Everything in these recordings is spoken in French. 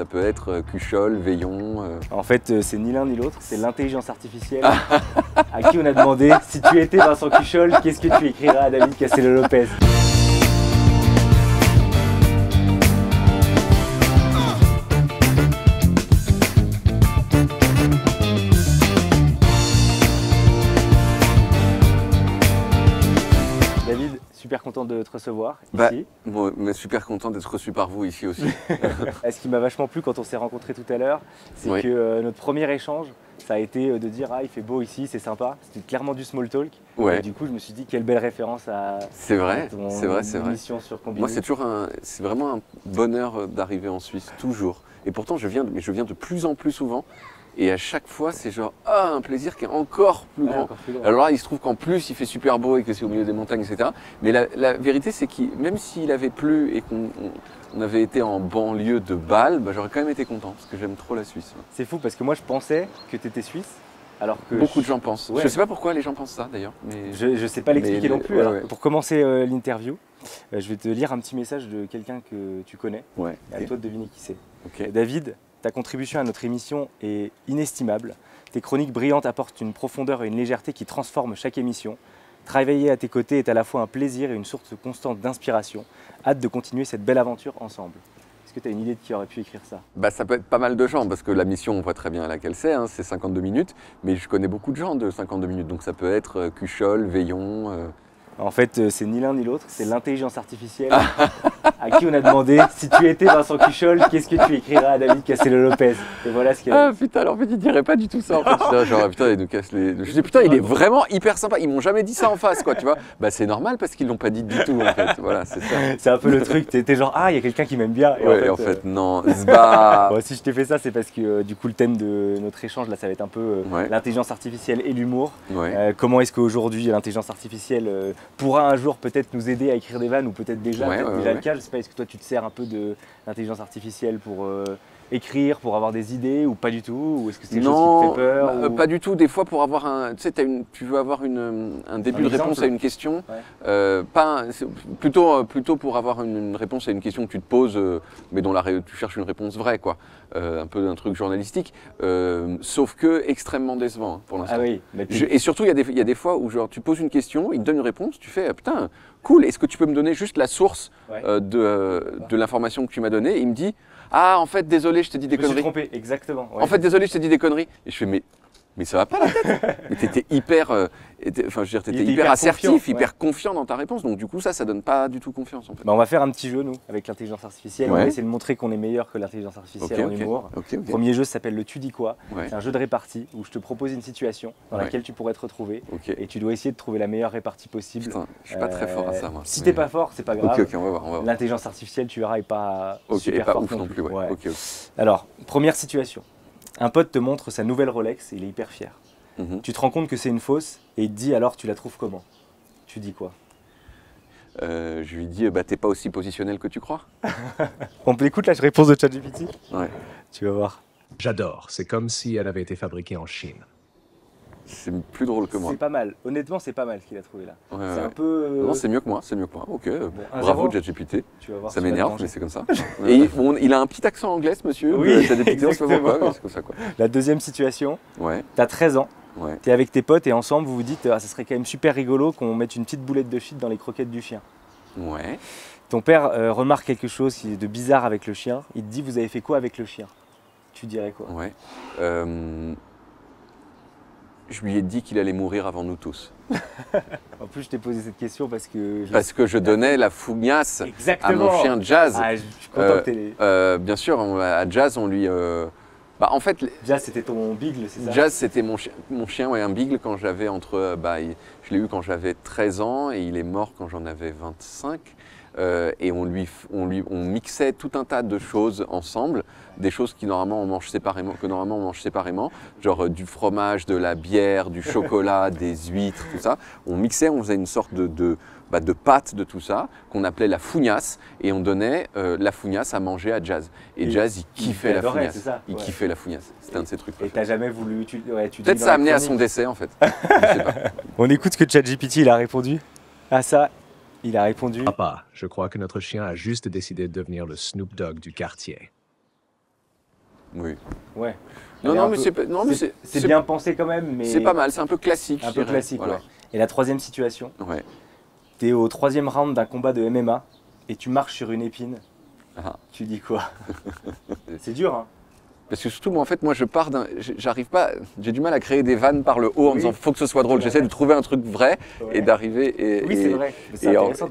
ça peut être Cuchol, Veillon. En fait, c'est ni l'un ni l'autre, c'est l'intelligence artificielle à qui on a demandé si tu étais Vincent Cuchol, qu'est-ce que tu écrirais à David Castello-Lopez? David, super content de te recevoir ici. Bon, mais super content d'être reçu par vous ici aussi. Ce qui m'a vachement plu quand on s'est rencontrés tout à l'heure, c'est que notre premier échange, ça a été de dire il fait beau ici, c'est sympa. C'était clairement du small talk. Ouais. Et du coup, je me suis dit quelle belle référence à ton émission sur Combini. Moi, c'est vraiment un bonheur d'arriver en Suisse, toujours. Et pourtant, je viens de plus en plus souvent. Et à chaque fois, c'est genre un plaisir qui est encore plus grand. Alors là, il se trouve qu'en plus, il fait super beau et que c'est au milieu des montagnes, etc. Mais la vérité, c'est que même s'il avait plu et qu'on avait été en banlieue de Bâle, j'aurais quand même été content parce que j'aime trop la Suisse. C'est fou parce que moi, je pensais que tu étais suisse. Alors que beaucoup de gens pensent. Ouais. Je ne sais pas pourquoi les gens pensent ça d'ailleurs. Mais... Je ne sais pas l'expliquer non plus. Pour commencer l'interview, je vais te lire un petit message de quelqu'un que tu connais. Ouais. Et à toi de deviner qui c'est. Okay. David, ta contribution à notre émission est inestimable. Tes chroniques brillantes apportent une profondeur et une légèreté qui transforment chaque émission. Travailler à tes côtés est à la fois un plaisir et une source constante d'inspiration. Hâte de continuer cette belle aventure ensemble. Est-ce que tu as une idée de qui aurait pu écrire ça? Ça peut être pas mal de gens, parce que la mission, on voit très bien laquelle c'est, c'est 52 minutes. Mais je connais beaucoup de gens de 52 minutes, donc ça peut être Cuchol, Veillon... En fait, c'est ni l'un ni l'autre, c'est l'intelligence artificielle à qui on a demandé si tu étais Vincent Cuchol, qu'est-ce que tu écrirais à David Castello-Lopez? Et voilà ce qu'il a dit. Putain, alors en fait, il dirait pas du tout ça en fait. Genre, putain, il nous casse les... Je dis, putain, il est vraiment hyper sympa. Ils m'ont jamais dit ça en face, quoi, tu vois. C'est normal parce qu'ils l'ont pas dit du tout, en fait. Voilà, c'est ça. C'est un peu le truc, t'es genre, il y a quelqu'un qui m'aime bien. Et en fait, non. Bon, si je t'ai fait ça, c'est parce que du coup, le thème de notre échange, là, ça va être un peu l'intelligence artificielle et l'humour. Comment est-ce qu'aujourd'hui, l'intelligence artificielle pourra un jour peut-être nous aider à écrire des vannes ou peut-être déjà, le cas. Je sais pas, est-ce que toi tu te sers un peu de l'intelligence artificielle pour écriire, pour avoir des idées ou pas du tout? Ou est-ce que c'est quelque chose qui te fait peur Pas du tout. Des fois pour avoir tu veux avoir un début de réponse à une question, plutôt pour avoir une réponse à une question que tu te poses, mais dont tu cherches une réponse vraie, quoi. Un peu un truc journalistique, sauf que extrêmement décevant pour l'instant. Et surtout, il y a des fois où genre, tu poses une question, il te donne une réponse, tu fais putain, cool, est-ce que tu peux me donner juste la source de l'information que tu m'as donnée? Et il me dit, en fait, désolé, je t'ai dit des conneries. Je me suis trompé, exactement. En fait, désolé, je t'ai dit des conneries. Et je fais, mais ça va pas la tête. Mais t'étais hyper, hyper assertif, hyper confiant dans ta réponse. Donc du coup, ça donne pas du tout confiance en fait. On va faire un petit jeu nous avec l'intelligence artificielle. On va essayer de montrer qu'on est meilleur que l'intelligence artificielle en humour. Le premier jeu s'appelle le Tu dis quoi. C'est un jeu de répartie où je te propose une situation dans laquelle tu pourrais te retrouver et tu dois essayer de trouver la meilleure répartie possible. Putain, je suis pas très fort à ça moi. Si t'es pas fort, c'est pas grave. On va voir. L'intelligence artificielle, tu verras, est pas super pas forte ouf non plus. Alors, première situation. Un pote te montre sa nouvelle Rolex et il est hyper fier. Tu te rends compte que c'est une fausse et il te dit alors tu la trouves comment? Tu dis quoi? Je lui dis t'es pas aussi positionnel que tu crois. On peut écouter la réponse de ChatGPT? Ouais. Tu vas voir. J'adore, c'est comme si elle avait été fabriquée en Chine. C'est plus drôle que moi. C'est pas mal, honnêtement c'est pas mal ce qu'il a trouvé là. C'est un peu... Non, c'est mieux que moi, Ok, bravo ChatGPT. Ça m'énerve, mais c'est comme ça. Et il a un petit accent anglais ce monsieur. Oui, ChatGPT, on se fait pourquoi, c'est comme ça quoi. La deuxième situation, t'as 13 ans. T'es avec tes potes et ensemble vous vous dites ça serait quand même super rigolo qu'on mette une petite boulette de shit dans les croquettes du chien. Ton père remarque quelque chose qui est de bizarre avec le chien. Il te dit vous avez fait quoi avec le chien? Tu dirais quoi? Je lui ai dit qu'il allait mourir avant nous tous. En plus, je t'ai posé cette question parce que... je donnais la fougnasse à mon chien Jazz. Je suis content que bien sûr, à Jazz, on lui... en fait, Jazz, c'était ton beagle, c'est ça? Jazz, c'était mon chien, un beagle quand j'avais je l'ai eu quand j'avais 13 ans et il est mort quand j'en avais 25. Et on mixait tout un tas de choses ensemble, des choses que normalement on mange séparément, genre du fromage, de la bière, du chocolat, des huîtres, tout ça. On mixait, on faisait une sorte de pâte de tout ça, qu'on appelait la fougnasse, et on donnait la fougnasse à manger à Jazz. Et Jazz, il kiffait la fougnasse. Il kiffait la fougnasse. C'était un de ses trucs. Et t'as jamais voulu... Peut-être ça a amené à son décès en fait. Je sais pas. On écoute ce que ChatGPT il a répondu à ça. Il a répondu... Papa, je crois que notre chien a juste décidé de devenir le Snoop Dogg du quartier. Oui. Ouais. Non, mais c'est bien pensé quand même. Mais c'est pas mal, c'est un peu classique. Un peu classique, voilà. Ouais. Et la troisième situation, ouais. Tu es au 3e round d'un combat de MMA et tu marches sur une épine. Ah. Tu dis quoi? C'est dur, hein? Parce que surtout, moi, en fait, je pars d'un. J'arrive pas. J'ai du mal à créer des vannes par le haut en disant faut que ce soit drôle. J'essaie de trouver un truc vrai et d'arriver. Oui, c'est vrai.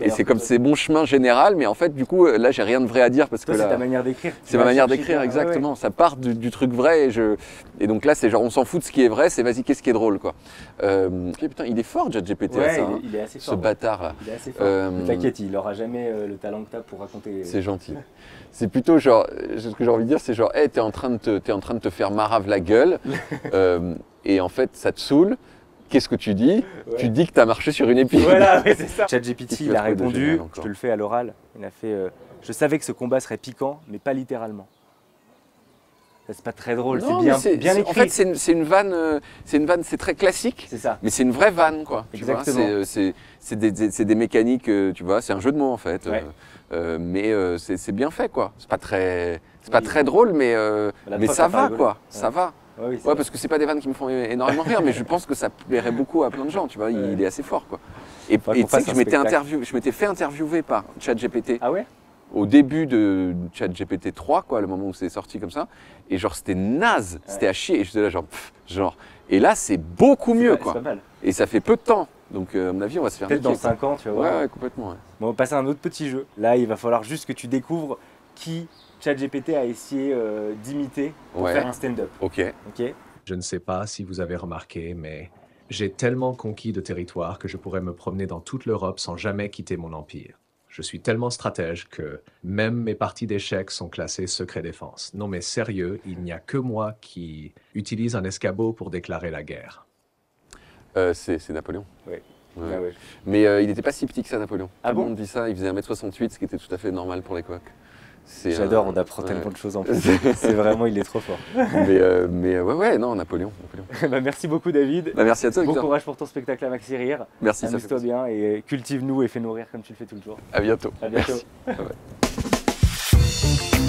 Et c'est comme c'est mon chemin général, mais en fait, du coup, là, j'ai rien de vrai à dire parce Toi, que là. C'est ta manière d'écrire. C'est ma manière d'écrire, exactement. Ça part du truc vrai et donc là, c'est genre, on s'en fout de ce qui est vrai, c'est vas-y, qu'est-ce qui est drôle, quoi. Putain, il est fort, ChatGPT, ouais, ça. Il est assez fort. Ce bâtard là. Il est assez fort. T'inquiète, il n'aura jamais le talent que tu as pour raconter. C'est gentil. C'est plutôt genre, ce que j'ai envie de dire, c'est genre, hey, t'es en train de te faire marave la gueule, et en fait, ça te saoule. Qu'est-ce que tu dis? Tu dis que t'as marché sur une épine. Voilà, ouais, c'est ça. ChatGPT, il a répondu, je te le fais à l'oral, il a fait je savais que ce combat serait piquant, mais pas littéralement. C'est pas très drôle, c'est bien écrit. En fait, c'est une vanne, c'est très classique. C'est ça. Mais c'est une vraie vanne, quoi. Exactement. C'est des mécaniques, tu vois, c'est un jeu de mots, en fait. Ouais. Mais c'est bien fait, quoi. C'est pas très drôle, mais ça va, quoi. Ça va. Ouais, parce que c'est pas des vannes qui me font énormément rire, mais je pense que ça plairait beaucoup à plein de gens, tu vois. Il est assez fort, quoi. Et tu sais que je m'étais fait interviewer par ChatGPT. Ah ouais? Au début de ChatGPT 3, quoi, le moment où c'est sorti comme ça, et genre c'était naze, c'était à chier, et j'étais là genre, et là c'est beaucoup mieux, quoi. C'est pas mal. Et ça fait peu de temps, donc à mon avis on va se faire peut-être dans 5 ans, tu vas voir. Ouais, complètement. Ouais. Bon, on va passer à un autre petit jeu. Là, il va falloir juste que tu découvres qui ChatGPT a essayé d'imiter pour faire un stand-up. Ok. Je ne sais pas si vous avez remarqué, mais j'ai tellement conquis de territoire que je pourrais me promener dans toute l'Europe sans jamais quitter mon empire. Je suis tellement stratège que même mes parties d'échecs sont classées secret défense. Non mais sérieux, il n'y a que moi qui utilise un escabeau pour déclarer la guerre. C'est Napoléon. Oui. Ouais. Ah ouais. Mais il n'était pas si petit que ça, Napoléon. Ah tout bon? le monde dit ça, il faisait 1m68, ce qui était tout à fait normal pour l'époque. J'adore, on apprend tellement de choses en plus. C'est vraiment, il est trop fort. mais non, Napoléon. Bah, merci beaucoup, David. Bah, merci à toi, Victor. Bon courage pour ton spectacle à Maxi Rire. Merci, amuse-toi bien et cultive-nous et fais-nous rire comme tu le fais tout le jour. À bientôt. À bientôt. Merci. Bye bye.